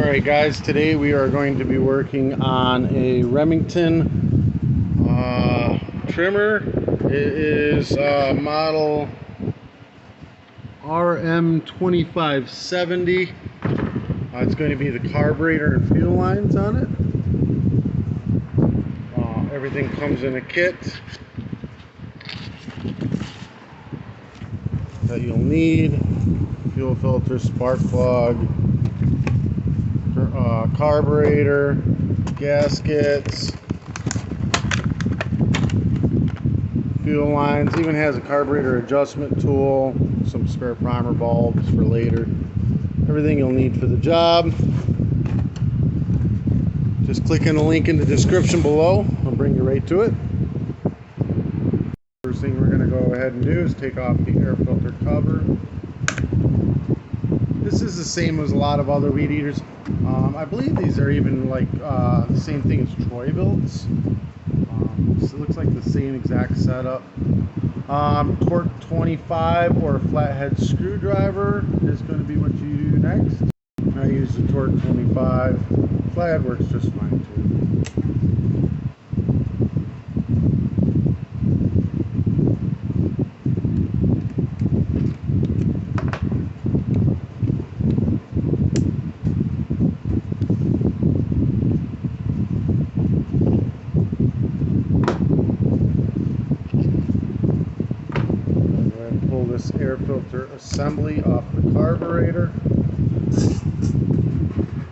Alright guys, today we are going to be working on a Remington trimmer. It is model rm2570. It's going to be the carburetor and fuel lines on it. Everything comes in a kit that you'll need: fuel filter, spark plug, carburetor, gaskets, fuel lines. Even has a carburetor adjustment tool, some spare primer bulbs for later. Everything you'll need for the job. Just click on the link in the description below. I'll bring you right to it. First thing we're going to go ahead and do is take off the air filter cover. This is the same as a lot of other weed eaters. I believe these are even like the same thing as Troy-Bilts. So it looks like the same exact setup. Torque 25 or a flathead screwdriver is going to be what you do next. I use the Torque 25. Flathead works just fine too. Pull this air filter assembly off the carburetor,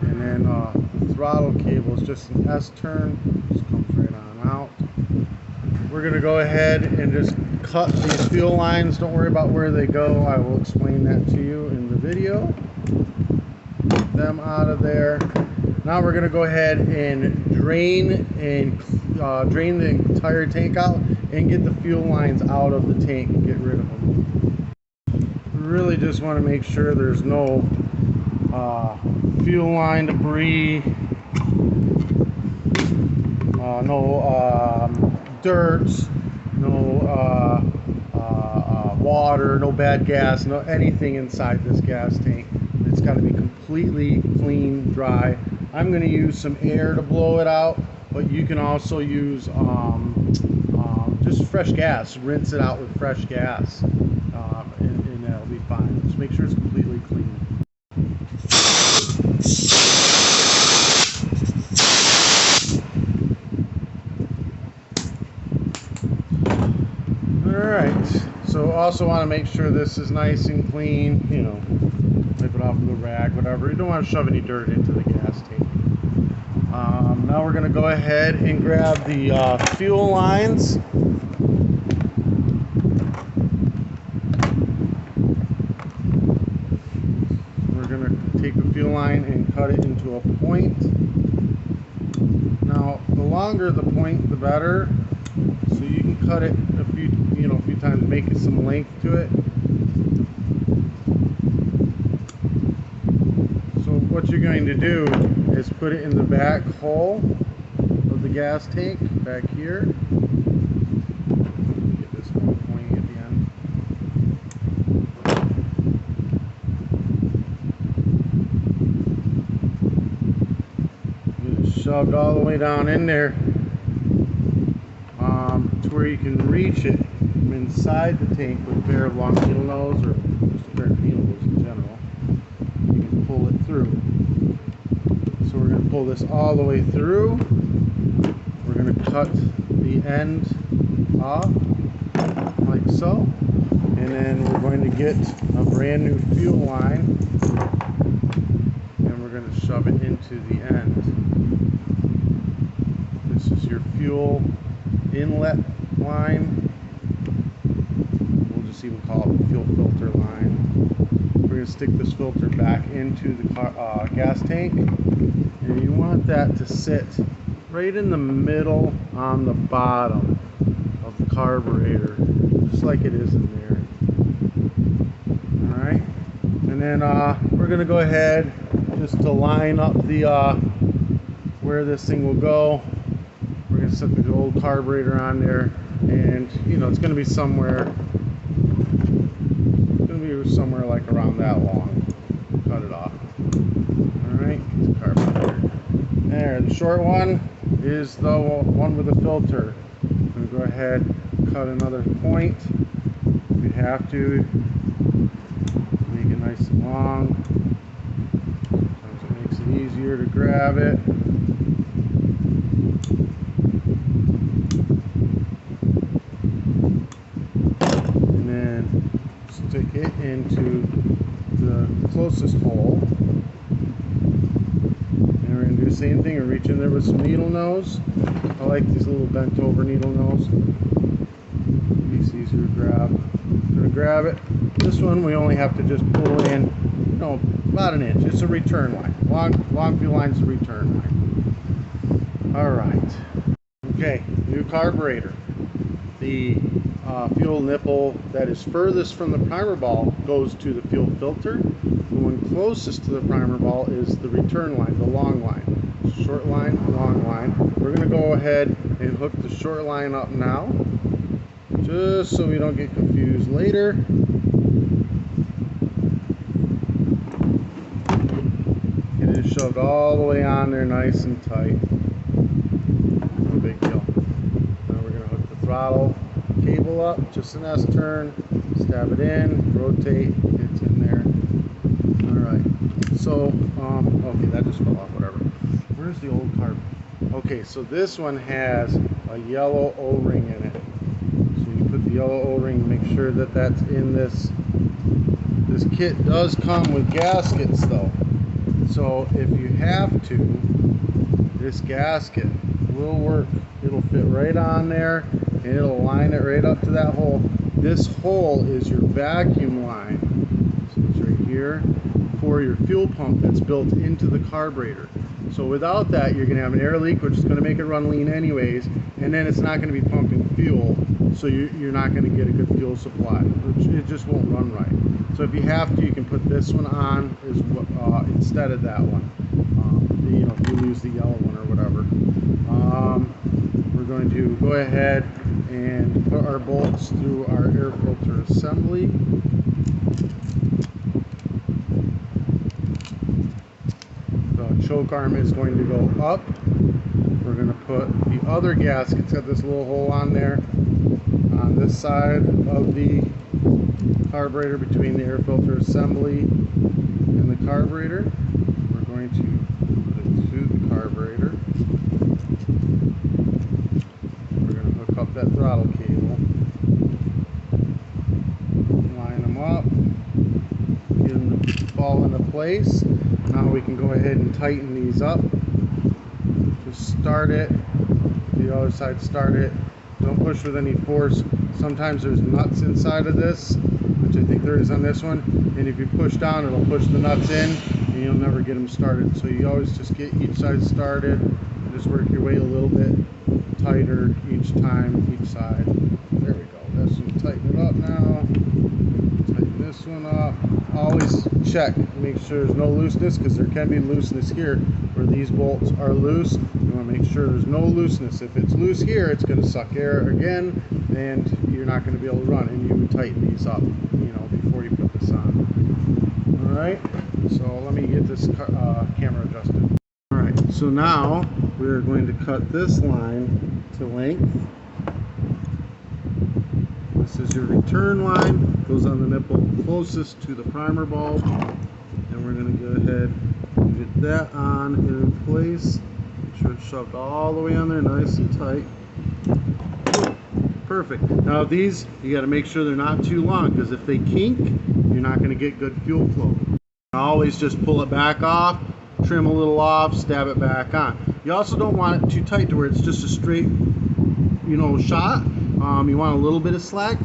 and then the throttle cable is just an S-turn, just comes right on out. We're going to go ahead and just cut these fuel lines. Don't worry about where they go, I will explain that to you in the video. Get them out of there. Now we're going to go ahead and drain the entire tank out and get the fuel lines out of the tank and get rid of them. We really just want to make sure there's no fuel line debris, no dirt, no water, no bad gas, no anything inside this gas tank. It's got to be completely clean, dry. I'm going to use some air to blow it out, but you can also use just fresh gas. Rinse it out with fresh gas, and that'll be fine. Just make sure it's completely clean. Alright, so also want to make sure this is nice and clean, you know, wipe it off with a rag, whatever. You don't want to shove any dirt into the gas tank. Now we're going to go ahead and grab the fuel lines. We're going to take the fuel line and cut it into a point. Now, the longer the point, the better. So you can cut it a few times, make it some length to it. So what you're going to do is put it in the back hole of the gas tank back here. Get this one pointing at the end. Get it shoved all the way down in there, to where you can reach it from inside the tank with a pair of long needle nose, or just a pair of needle nose in general. You can pull it through. So we're going to pull this all the way through. We're going to cut the end off like so, and then we're going to get a brand new fuel line, and we're going to shove it into the end. This is your fuel inlet line. We'll just even call it the fuel filter line. We're going to stick this filter back into the gas tank, and you want that to sit right in the middle on the bottom of the carburetor, just like it is in there. Alright, and then we're going to go ahead just to line up the where this thing will go. We're going to set the old carburetor on there, and it's going to be somewhere like around that long. Cut it off. Alright, big short one is the one with the filter. I'm going to go ahead and cut another point. If you have to, make it nice and long. Sometimes it makes it easier to grab it. And then stick it into the closest hole. And we're going to do the same thing and reach in there with some needle nose. I like these little bent over needle nose. Makes it easier to grab. I'm going to grab it. This one we only have to just pull in, about an inch. It's a return line. Long fuel line's a return line. Alright. Okay, new carburetor. The fuel nipple that is furthest from the primer ball goes to the fuel filter. The one closest to the primer ball is the return line, the long line. Short line, long line. We're going to go ahead and hook the short line up now, just so we don't get confused later. It is shoved all the way on there nice and tight. No big deal. Now we're going to hook the throttle cable up, just an S turn, stab it in, rotate, it's in there. Alright, so, okay, that just fell off, whatever. Where's the old carb? Okay, so this one has a yellow O-ring in it. So you put the yellow O-ring, make sure that that's in this. This kit does come with gaskets though. So if you have to, this gasket will work. It'll fit right on there and it'll line it right up to that hole. This hole is your vacuum line. So it's right here for your fuel pump that's built into the carburetor. So without that, you're going to have an air leak, which is going to make it run lean anyways, and then it's not going to be pumping fuel, so you're not going to get a good fuel supply. It just won't run right. So if you have to, you can put this one on instead of that one. If you use the yellow one or whatever. We're going to go ahead and put our bolts through our air filter assembly. Choke arm is going to go up. We're going to put the other gasket. It's got this little hole on there on this side of the carburetor between the air filter assembly and the carburetor. We're going to put it through the carburetor. We're going to hook up that throttle cable. Line them up. Get them to fall into place. Now we can go ahead and tighten these up. Just start it. The other side, start it. Don't push with any force. Sometimes there's nuts inside of this, which I think there is on this one. And if you push down, it'll push the nuts in, and you'll never get them started. So you always just get each side started. Just work your way a little bit tighter each time, each side. There we go. That's going to tighten it up now. Tighten this one up. Always check, make sure there's no looseness, because there can be looseness here where these bolts are loose. You want to make sure there's no looseness. If it's loose here, it's going to suck air again, and you're not going to be able to run. And you would tighten these up, before you put this on. All right. So let me get this camera adjusted. All right. So now we're going to cut this line to length. This is your return line. Goes on the nipple closest to the primer bulb. And we're going to go ahead and get that on and in place. Make sure it's shoved all the way on there nice and tight. Perfect. Now these, you got to make sure they're not too long, because if they kink, you're not going to get good fuel flow. Always just pull it back off, trim a little off, stab it back on. You also don't want it too tight to where it's just a straight, shot. You want a little bit of slack.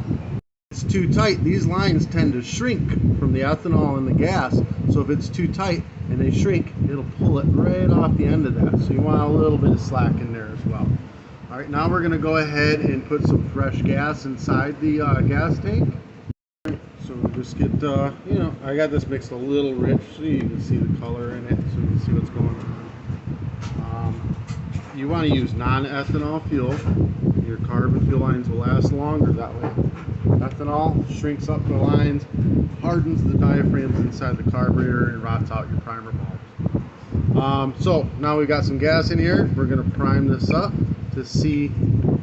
If it's too tight, these lines tend to shrink from the ethanol and the gas. So if it's too tight and they shrink, it'll pull it right off the end of that. So you want a little bit of slack in there as well. All right, now we're going to go ahead and put some fresh gas inside the gas tank. So we'll just get, I got this mixed a little rich so you can see the color in it, so you can see what's going on. You want to use non-ethanol fuel. Your carb and fuel lines will last longer that way. Ethanol shrinks up the lines, hardens the diaphragms inside the carburetor, and rots out your primer bulbs. So now we've got some gas in here. We're going to prime this up to see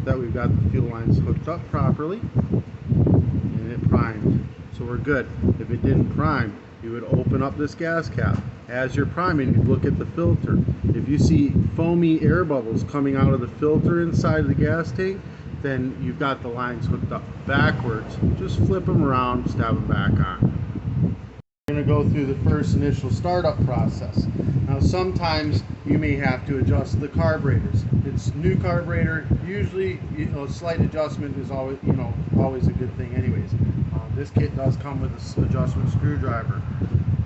that we've got the fuel lines hooked up properly, and it primed, so we're good. If it didn't prime, you would open up this gas cap. As you're priming, you look at the filter. If you see foamy air bubbles coming out of the filter inside of the gas tank, then you've got the lines hooked up backwards. Just flip them around, stab them back on. We're going to go through the first initial startup process. Now sometimes you may have to adjust the carburetors. It's new carburetor. Usually, slight adjustment is always, always a good thing anyways. This kit does come with an adjustment screwdriver.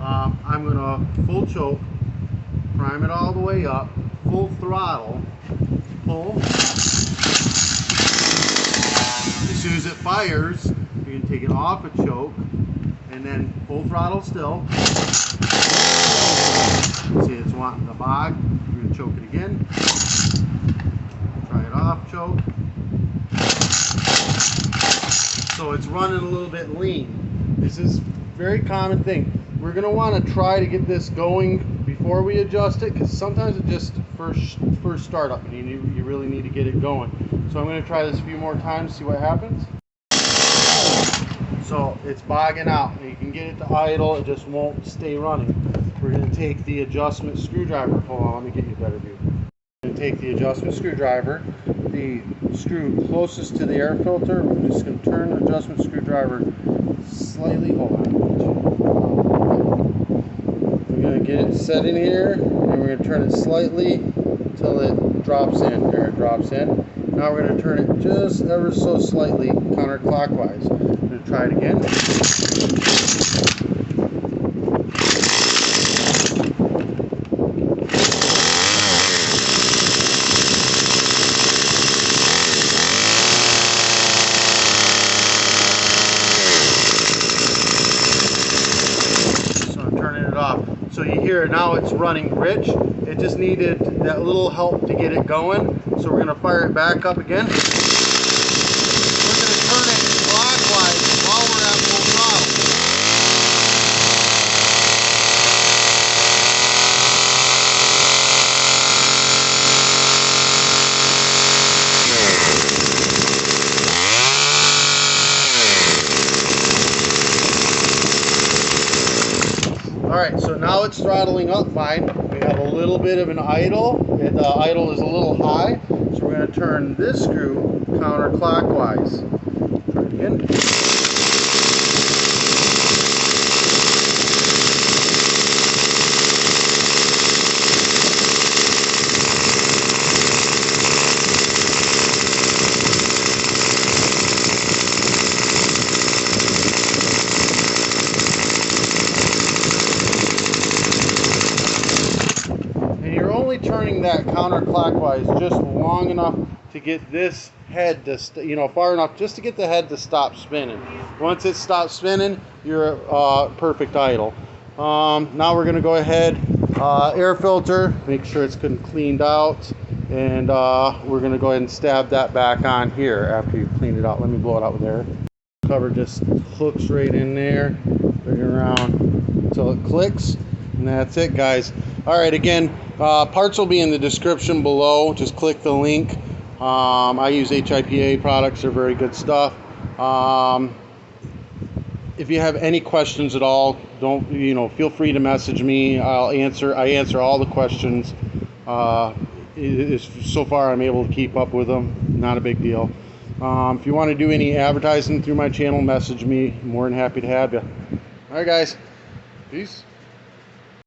I'm going to full choke, prime it all the way up, full throttle, pull. As soon as it fires, you can take it off a choke, and then full throttle still. See, it's wanting to bog. You're going to choke it again. Try it off, choke. So it's running a little bit lean. This is a very common thing. We're going to want to try to get this going before we adjust it, because sometimes it just first startup and you really need to get it going. So I'm going to try this a few more times, see what happens. So it's bogging out. You can get it to idle, it just won't stay running. We're going to take the adjustment screwdriver. Hold on, let me get you a better view. We're going to take the adjustment screwdriver, the screw closest to the air filter. We're just going to turn the adjustment screwdriver slightly. Hold on. We're going to get it set in here, and we're going to turn it slightly until it drops in. There, it drops in. Now we're going to turn it just ever so slightly counterclockwise. I'm going to try it again. So I'm turning it off. So you hear now it's running rich. It just needed that little help to get it going. So we're going to fire it back up again. We're going to turn it clockwise while we're at full throttle. Alright, so now it's throttling up fine. We have a little bit of an idle. The idle is a little high, so we're going to turn this screw counterclockwise. Try it again. Turning that counterclockwise just long enough to get this head to, far enough just to get the head to stop spinning. Once it stops spinning, you're perfect idle. Now we're going to go ahead, air filter, make sure it's cleaned out, and we're going to go ahead and stab that back on here after you've cleaned it out. Let me blow it out with air. Cover just hooks right in there, bring it around until it clicks, and that's it, guys. All right, again, parts will be in the description below. Just click the link. I use HIPA products. They're very good stuff. If you have any questions at all, feel free to message me. I answer all the questions. So far, I'm able to keep up with them. Not a big deal. If you want to do any advertising through my channel, message me. I'm more than happy to have you. All right, guys. Peace.